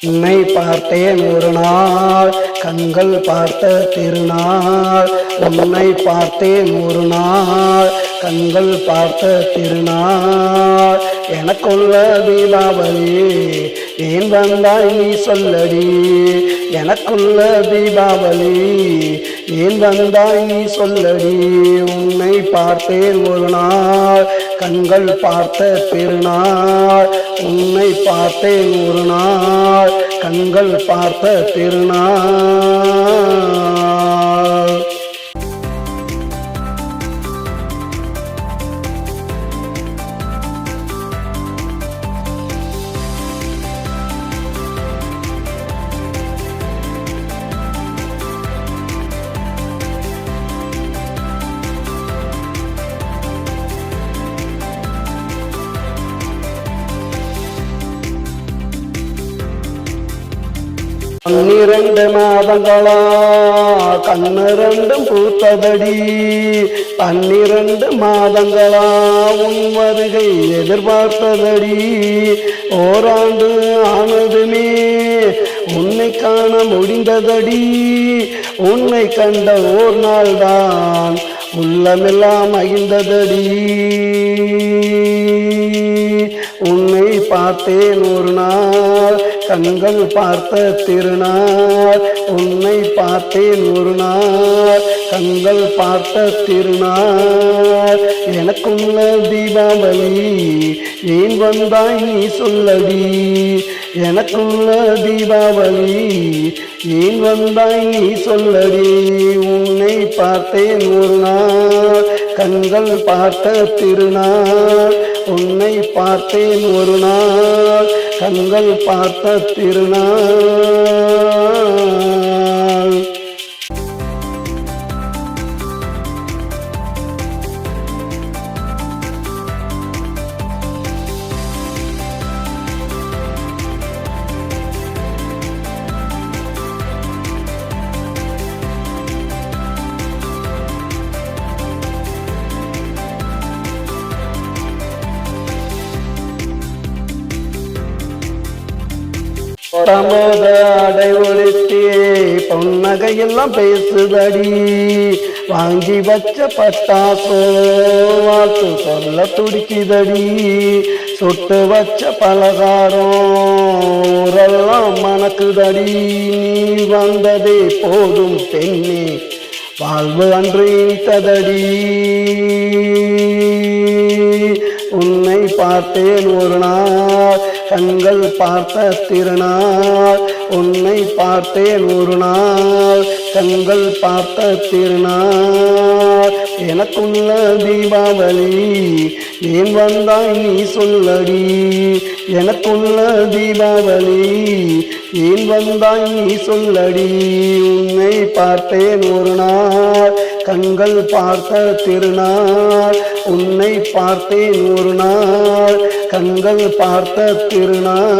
உன்னை பார்த்தேன் ஒரு நாள் கண்கள் பார்த்த திருநாள். உன்னை பார்த்தேன் ஒரு நாள் கண்கள் பார்த்த திருநாள். எனக்குள்ள தீபாவளி ஏன் வந்தாய் நீ சொல்லடி. எனக்குள்ள தீபாவளி ஏன் வந்தாய் நீ சொல்லடி. உன்னை பார்த்தேன் ஒரு நாள் கண்கள் பார்த்த திருநாள். உன்னை பார்த்தேன் ஒரு நாள் கண்கள் பார்த்த திருநாள். பன்னிரண்டு மாதங்களா கண்ணு ரெண்டும் பூத்ததடி. 12 மாதங்களா உன் வருகை எதிர்பார்த்ததடி. ஓராண்டு ஆனதுமே உன்னை காண முடிந்ததடி. உன்னை கண்ட ஓர் நாள் தான் உள்ளமெல்லாம் மகிழ்ந்ததடி. உன்னை பார்த்தேன் ஒரு நாள் கண்கள் பார்த்த திருநாள். உன்னை பார்த்தேன் ஒரு நாள் கண்கள் பார்த்த திருநாள். எனக்குள்ள தீபாவளி ஏன் வந்தாய் நீ சொல்லடி. எனக்குள்ள தீபாவளி ஏன் வந்தாய் நீ சொல்லடி. உன்னை பார்த்தேன் ஒரு நாள் கண்கள் பார்த்த திருநாள். உன்னை பார்த்தேன் ஒரு நாள் கண்கள் பார்த்த திருநாள். தமோத அடை ஒழித்தே பொன்னகையெல்லாம் பேசுதடி. வாங்கி வச்ச பட்டாசோ வாழ்த்து சொல்ல துடிக்குதடி. சுட்டு வச்ச பலகாரம் ஊரெல்லாம் மணக்குதடி. நீ வந்ததே போதும் பெண்ணே வாழ்வு அன்று இனித்ததடி. உன்னை பார்த்தேன் ஒரு நாள் கண்கள் பார்த்த திருநாள். உன்னை பார்த்தேன் ஒரு நாள் கண்கள் பார்த்த திருநாள். எனக்குள்ள தீபாவளி ஏன் வந்தாய் நீ சொல்லடி. எனக்குள்ள தீபாவளி ஏன் வந்தாய் நீ சொல்லடி. உன்னை பார்த்தேன் ஒரு நாள் கண்கள் பார்த்த திருநாள். உன்னை பார்த்தேன் ஒரு நாள் கண்கள் பார்த்த திருநாள்.